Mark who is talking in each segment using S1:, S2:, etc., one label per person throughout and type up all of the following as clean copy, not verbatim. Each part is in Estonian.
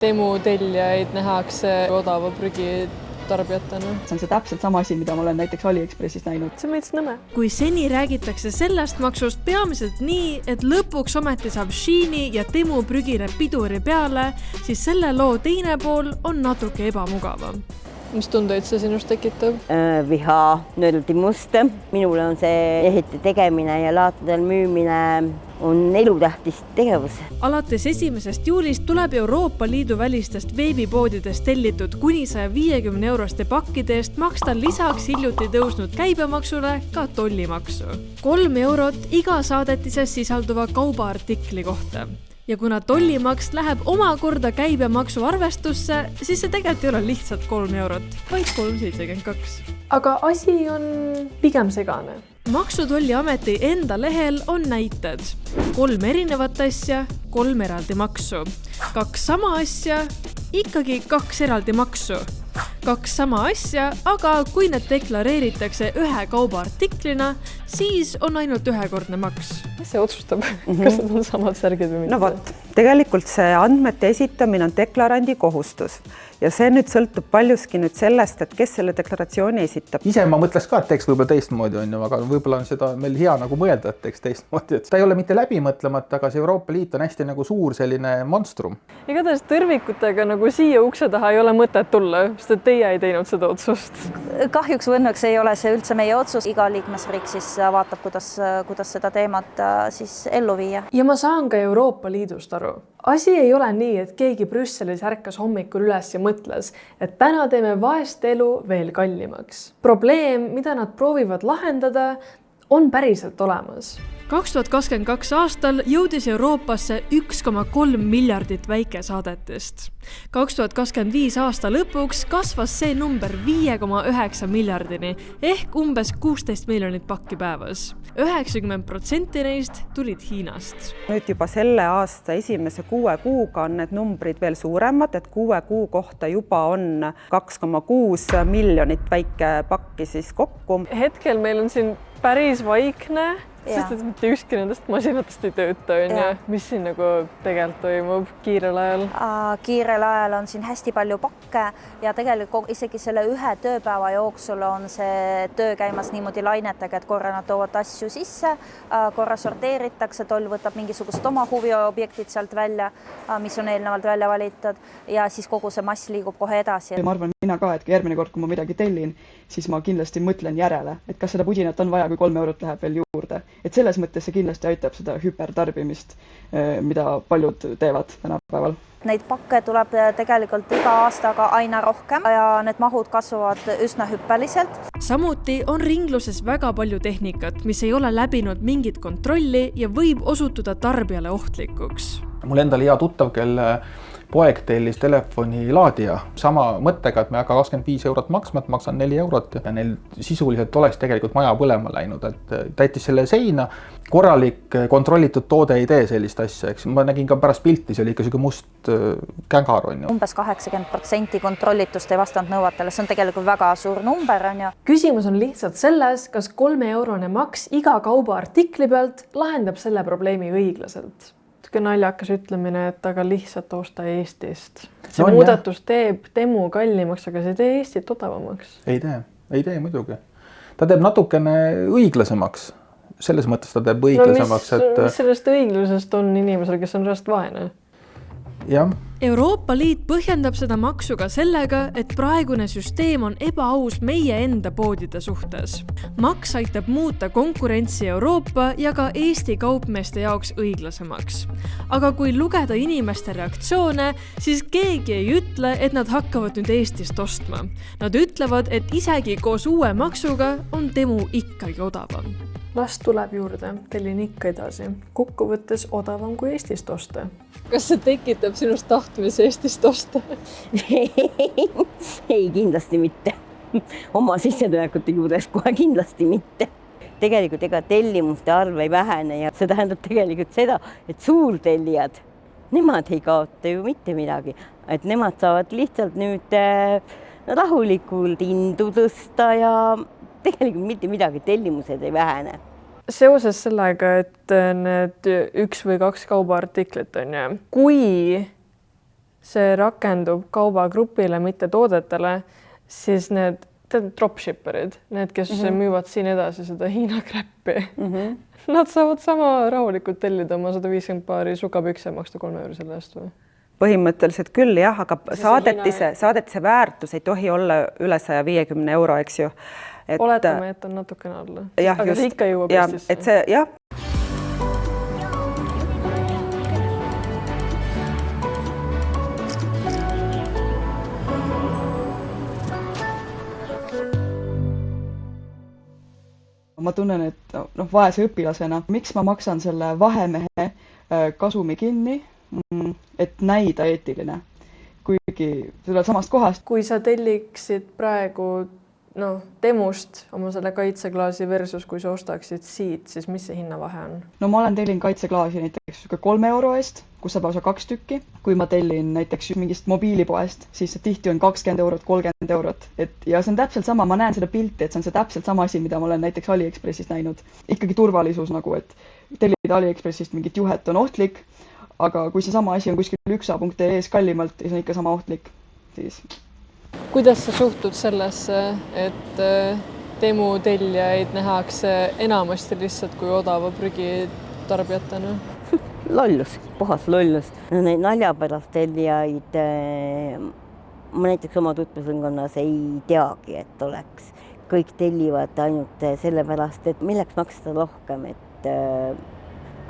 S1: Temu tellijaid nähakse odava prügi tarbijatena.
S2: See on see täpselt sama asi, mida ma olen näiteks AliExpressis näinud.
S1: See on meits nõme.
S3: Kui seni räägitakse sellest maksust peamiselt nii, et lõpuks ometi saab Sheini ja Temu prügile piduri peale, siis selle loo teine pool on natuke ebamugavam.
S1: Mis tundeid see sinust tekitab?
S4: Viha, nördimust. Minule on see ehite tegemine ja laatadel müümine on elutähtis tegevus.
S3: Alates 1. juulist tuleb Euroopa Liidu välistest veebipoodidest tellitud kuni 150 euroste pakkide eest maksta lisaks hiljuti tõusnud käibemaksule ka tollimaksu. 3 eurot iga saadetises sisalduva kaubaartikli kohta. Ja kuna tollimaks läheb omakorda käibemaksu arvestusse, siis see tegelikult ei ole lihtsalt 3 eurot, vaid 3,72.
S1: Aga asi on pigem segane.
S3: Maksutolliameti enda lehel on näited. 3 erinevat asja, 3 eraldi maksu. 2 sama asja, ikkagi 2 eraldi maksu. 2 sama asja, aga kui need deklareeritakse ühe kaubaartiklina, siis on ainult ühekordne maks.
S1: Mis see otsustab? Kas need on samad särgid või mitte?
S5: No vot, tegelikult see andmete esitamine on deklarandi kohustus. Ja see nüüd sõltub paljuski nüüd sellest, et kes selle deklaratsiooni esitab.
S6: Ise ma mõtleks ka, et teeks võib-olla teistmoodi on ju, aga võib-olla on seda meil hea nagu mõelda, et teeks teistmoodi. Et ta ei ole mitte läbi mõtlemata, aga see Euroopa Liit on hästi nagu suur selline monstrum.
S1: Igatahes tõrvikutega nagu siia ukse taha ei ole mõtet tulla, sest et teie ei teinud seda otsust.
S7: Kahjuks või õnneks ei ole see üldse meie otsus. Iga liikmesriik siis vaatab, kuidas seda teemat siis ellu viia.
S1: Ja ma saan ka Euroopa Liidust aru. Asi ei ole nii, et keegi Brüsselis ärkas hommikul üles ja mõtles, et täna teeme vaest elu veel kallimaks. Probleem, mida nad proovivad lahendada, on päriselt olemas.
S3: 2022 aastal jõudis Euroopasse 1,3 miljardit väikesaadetist. 2025 aasta lõpuks kasvas see number 5,9 miljardini ehk umbes 16 miljonit pakki päevas. 90% neist tulid Hiinast.
S5: Nüüd juba selle aasta esimese 6 kuuga on need numbrid veel suuremad, et 6 kuu kohta juba on 2,6 miljonit väike pakki siis kokku.
S1: Hetkel meil on siin päris vaikne, sest et mitte ükski nendest masinatest ei tööta, mis siin nagu tegelikult toimub kiirel ajal?
S7: Kiirel ajal on siin hästi palju pakke ja tegelikult isegi selle ühe tööpäeva jooksul on see töö käimas niimoodi lainetega, et korra nad toovad asju sisse, korra sorteeritakse, toll võtab mingisugust oma huviobjektid sealt välja, mis on eelnevalt välja valitud ja siis kogu see mass liigub kohe edasi.
S2: Ma arvan mina ka, et järgmine kord, kui ma midagi tellin, siis ma kindlasti mõtlen järele, et kas seda pudinat on vaja, kui 3 eurot läheb veel juurde. Et selles mõttes see kindlasti aitab seda hüpertarbimist, mida paljud teevad tänapäeval.
S7: Neid pakke tuleb tegelikult iga aastaga aina rohkem ja need mahud kasvavad üsna hüppeliselt.
S3: Samuti on ringluses väga palju tehnikat, mis ei ole läbinud mingit kontrolli ja võib osutuda tarbijale ohtlikuks.
S6: Mul endal hea tuttav, kelle poeg tellis telefoni laadija sama mõttega, et me hakka 25 eurot maksma, et maksan 4 eurot ja neil sisuliselt oleks tegelikult maja põlema läinud, et täitis selle seina. Korralik kontrollitud toode ei tee sellist asja, eks ma nägin ka pärast pilti, see oli ikka selline must kängar on ju.
S7: Umbes 80% kontrollitust ei vastanud nõuatele, see on tegelikult väga suur number on ju.
S1: Küsimus on lihtsalt selles, kas 3 eurone maks iga kaubaartikli pealt lahendab selle probleemi õiglaselt. Naljakas ütlemine, et aga lihtsalt osta Eestist. See muudatus teeb Temu kallimaks, aga see tee Eestit odavamaks.
S6: Ei tee muidugi. Ta teeb natukene õiglasemaks. Selles mõttes ta teeb õiglasemaks.
S1: Mis sellest õiglusest on inimesel, kes on rast vaene?
S6: Jah.
S3: Euroopa Liit põhjendab seda maksu ka sellega, et praegune süsteem on ebaaus meie enda poodide suhtes. Maks aitab muuta konkurentsi Euroopa ja ka Eesti kaupmeeste jaoks õiglasemaks. Aga kui lugeda inimeste reaktsioone, siis keegi ei ütle, et nad hakkavad nüüd Eestist ostma. Nad ütlevad, et isegi koos uue maksuga on Temu ikkagi odavam.
S1: Las tuleb juurde, tellin ikka edasi. Kokkuvõttes odavam kui Eestist osta. Kas see tekitab sinust tahtmise Eestist osta?
S4: Ei, kindlasti mitte. Oma sissetulekute juures kohe kindlasti mitte. Tegelikult ega tellimuste arv ei vähene ja see tähendab tegelikult seda, et suurtellijad, nemad ei kaota ju mitte midagi. Et nemad saavad lihtsalt nüüd rahulikult hindu tõsta ja tegelikult mitte midagi, tellimused ei vähene.
S1: Seoses sellega, et need 1 või 2 kaubaartiklit on ja kui see rakendub kaubagrupile, mitte toodetele, siis need dropshipperid, need, kes müüvad siin edasi seda Hiina kräppi, nad saavad sama rahulikult tellida oma 150 paari sukapükse ja maksta 3 euro selle eest või?
S5: Põhimõtteliselt küll jah, aga saadetise väärtus ei tohi olla üle 150 euro, eks ju.
S1: Oletame, et on natukene alla.
S5: Aga
S1: see ikka jõuab Eestisse.
S5: Et see, jah.
S2: Ma tunnen, et vaese õpilasena, miks ma maksan selle vahemehe kasumi kinni, et näida eetiline, kuigi selle samast kohast.
S1: Kui sa telliksid praegu Temust oma selle kaitseklaasi versus kui sa ostaksid siit, siis mis see hinnavahe on?
S2: No ma olen tellin kaitseklaasi näiteks 3 euro eest, kus saab lausa 2 tükki. Kui ma tellin näiteks mingist mobiilipoest, siis see tihti on 20 eurot, 30 eurot. Ja see on täpselt sama, ma näen seda pilti, et see on see täpselt sama asi, mida ma olen näiteks AliExpressist näinud. Ikkagi turvalisus nagu, et tellida AliExpressist mingit juhet on ohtlik, aga kui see sama asi on kuskil üksa.ee kallimalt ja see on ikka sama ohtlik, siis...
S1: Kuidas sa suhtud sellesse, et Temu tellijaid nähakse enamasti lihtsalt kui odava prügi tarbijatena?
S4: Lollus, puhas lollus. Neid naljapärast tellijaid ma näiteks oma tutvusrinkonnas ei teagi, et oleks. Kõik tellivad ainult sellepärast, et milleks maksta rohkem, et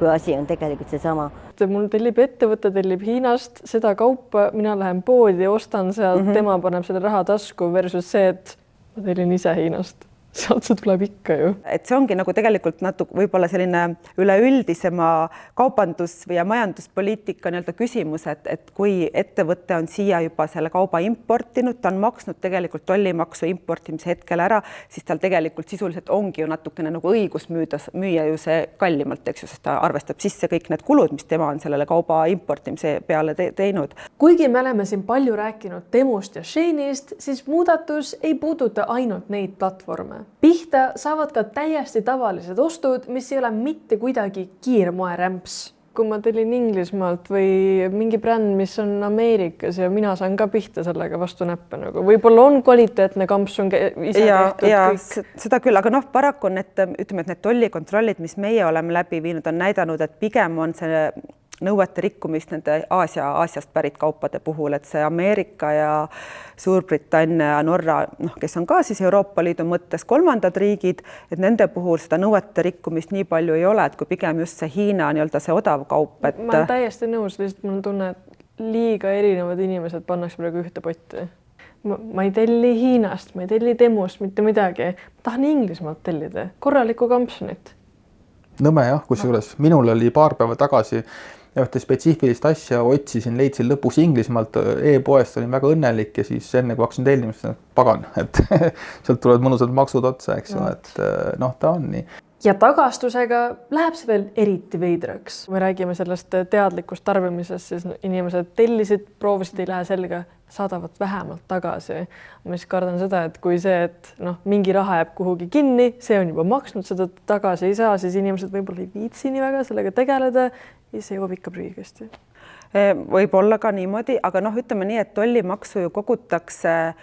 S4: kui asi on tegelikult see sama.
S1: Mul tellib ettevõte, tellib Hiinast seda kaupa, mina lähen poodi ja ostan sealt, tema paneb selle raha tasku versus see, et ma tellin ise Hiinast. Sealt see tuleb ikka ju.
S5: Et see ongi nagu tegelikult natuke võib-olla selline üleüldisema kaubandus- ja majanduspoliitika küsimus, et kui ettevõte on siia juba selle kauba importinud, ta on maksnud tegelikult tollimaksu importimise hetkel ära, siis tal tegelikult sisuliselt ongi ju natukene nagu õigus müüa ju see kallimalt, eks ju, sest ta arvestab sisse kõik need kulud, mis tema on sellele kauba importimise peale teinud.
S1: Kuigi me oleme siin palju rääkinud Temust ja Sheinist, siis muudatus ei puuduta ainult neid platvorme. Pihta saavad ka täiesti tavalised ostud, mis ei ole mitte kuidagi kiirmoe rämps. Kui ma tellin Inglismaalt või mingi bränd, mis on Ameerikas ja mina saan ka pihta sellega vastu näppe. Võib-olla on kvaliteetne kamps, on ise tehtud kõik.
S5: Seda küll, aga paraku on need tollikontrollid, mis meie oleme läbi viinud, on näidanud, et pigem on see nõuete rikkumist nende Aasiast pärit kaupade puhul, et see Ameerika ja Suurbritannia ja Norra, kes on ka siis Euroopa Liidu mõttes kolmandad riigid, et nende puhul seda nõuete rikkumist nii palju ei ole, et kui pigem just see Hiina see odav kaup.
S1: Ma olen täiesti nõus, lihtsalt mul tunne, et liiga erinevad inimesed pannakse praegu ühte potti. Ma ei telli Hiinast, ma ei telli Temust, mitte midagi. Ma tahan Inglismaalt tellida, korralikku kampsunit.
S6: Nõme jah, kusjuures minul oli paar päeva tagasi ühte spetsiifilist asja otsisin, leidsin lõpus Inglismaalt e-poest, olin väga õnnelik ja siis enne kui hakkasin tellimist, pagan, et sealt tulevad mõnusad maksud otsa, eks ju, et ta on nii.
S1: Ja tagastusega läheb see veel eriti veidraks. Me räägime sellest teadlikust tarbimisest, siis inimesed tellisid, proovisid, ei lähe selga, saadavad vähemalt tagasi. Ma siis kardan seda, et kui see, et mingi raha jääb kuhugi kinni, see on juba maksnud, seda tagasi ei saa, siis inimesed võib-olla ei viitsi nii väga sellega tegeleda ja see jõuab ikka prügikasti.
S5: Võib olla ka niimoodi, aga ütleme nii, et tollimaksu ju kogutakse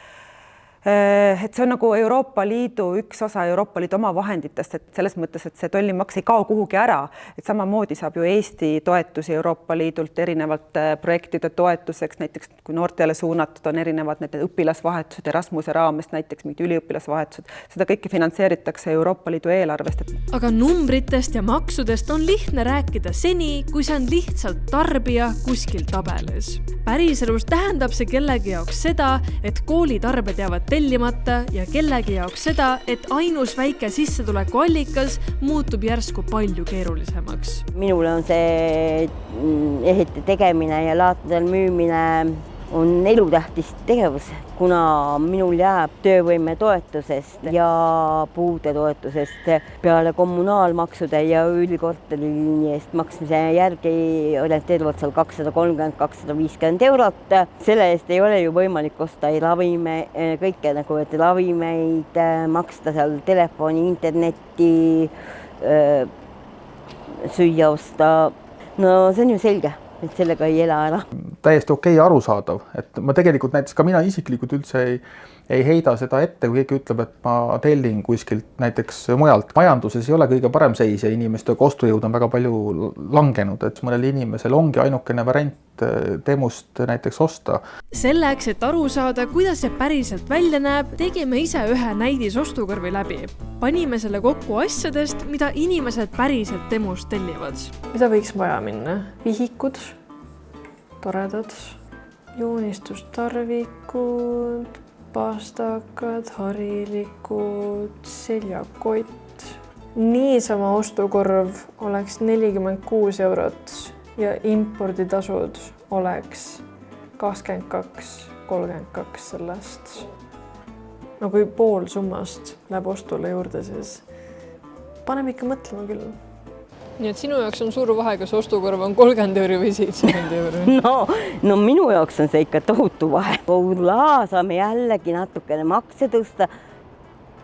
S5: et see on nagu Euroopa Liidu üks osa Euroopa Liidu oma vahenditest, et selles mõttes, et see tollimaks ei kao kuhugi ära, et samamoodi saab ju Eesti toetusi Euroopa Liidult erinevalt projektide toetuseks, näiteks kui noortele suunatud on erinevad need õpilasvahetused Erasmuse raames, näiteks mingid üliõpilasvahetused, seda kõike finantseeritakse Euroopa Liidu eelarvest.
S3: Aga numbritest ja maksudest on lihtne rääkida seni, kui see on lihtsalt tarbija kuskil tabelis. Päriselus tähendab see kellegi jaoks seda, et koolitarbed jäävad tellimata ja kellegi jaoks seda, et ainus väike sissetuleku allikas muutub järsku palju keerulisemaks.
S4: Minule on see ehete tegemine ja laatadel müümine on elutähtis tegevus, kuna minul jääb töövõime toetusest ja puude toetusest peale kommunaalmaksude ja ülikorteriliini eest maksmise järgi orienteeruvalt seal 230-250 eurot. Selle eest ei ole ju võimalik osta kõike nagu, et ravimeid maksta seal telefoni, internetti, süüa osta. No see on ju selge, et sellega ei ela ära.
S6: täiesti okei, arusaadav, et ma tegelikult näiteks ka mina isiklikult üldse ei heida seda ette, kui keegi ütleb, et ma tellin kuskilt näiteks mujalt. Majanduses ei ole kõige parem seis ja inimeste ostujõud on väga palju langenud, et mõnel inimesel ongi ainukene variant Temust näiteks osta.
S3: Selleks, et aru saada, kuidas see päriselt välja näeb, tegime ise ühe näidisostukorvi läbi. Panime selle kokku asjadest, mida inimesed päriselt Temust tellivad.
S1: Mida võiks vaja minna? Vihikud, toredad, joonistustarvikud, pastakad, harilikud, seljakott. Niisama ostukorv oleks 46 eurot ja imporditasud oleks 22-32 sellest. No kui pool summast läheb ostule juurde, siis paneme ikka mõtlema küll.
S3: Nii et sinu jaoks on suur vahe, kas ostukorv on 30 euro või 70 euro?
S4: No minu jaoks on see ikka tohutu vahe. Võib-olla saame jällegi natukene makse tõsta,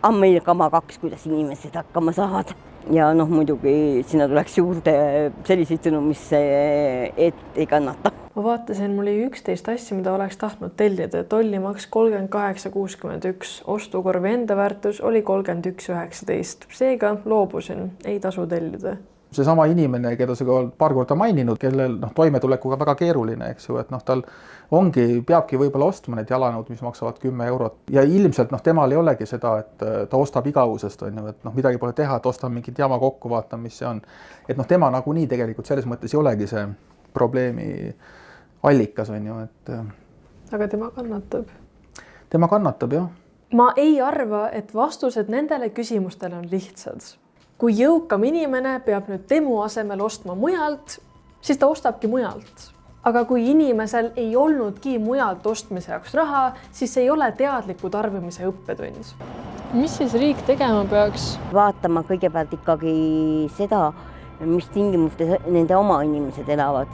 S4: aga meil kama kaks, kuidas inimesed hakkama saavad. Ja muidugi sinna tuleks juurde selliseid sõnu, mis ei kannata.
S1: Ma vaatasin, mul oli 11 asja, mida oleks tahtnud tellida. Tollimaks 38,61. Ostukorvi enda väärtus oli 31,19. Seega loobusin, ei tasu tellida.
S6: Seesama inimene, keda sa ka paar korda maininud, kellel toimetulekuga väga keeruline, eks ju, et tal peabki võib-olla ostma need jalanõud, mis maksavad 10 eurot ja ilmselt temal ei olegi seda, et ta ostab igavusest, on ju, et midagi pole teha, et ostab mingit jama kokku, vaatame, mis see on. Et tema nagunii tegelikult selles mõttes ei olegi see probleemi allikas, on ju, et.
S1: Aga tema kannatab.
S6: Tema kannatab, jah.
S1: Ma ei arva, et vastused nendele küsimustele on lihtsad. Kui jõukam inimene peab nüüd Temu asemel ostma mujalt, siis ta ostabki mujalt. Aga kui inimesel ei olnudki mujalt ostmise jaoks raha, siis see ei ole teadliku tarbimise õppetund. Mis siis riik tegema peaks?
S4: Vaatama kõigepealt ikkagi seda, mis tingimustes nende oma inimesed elavad.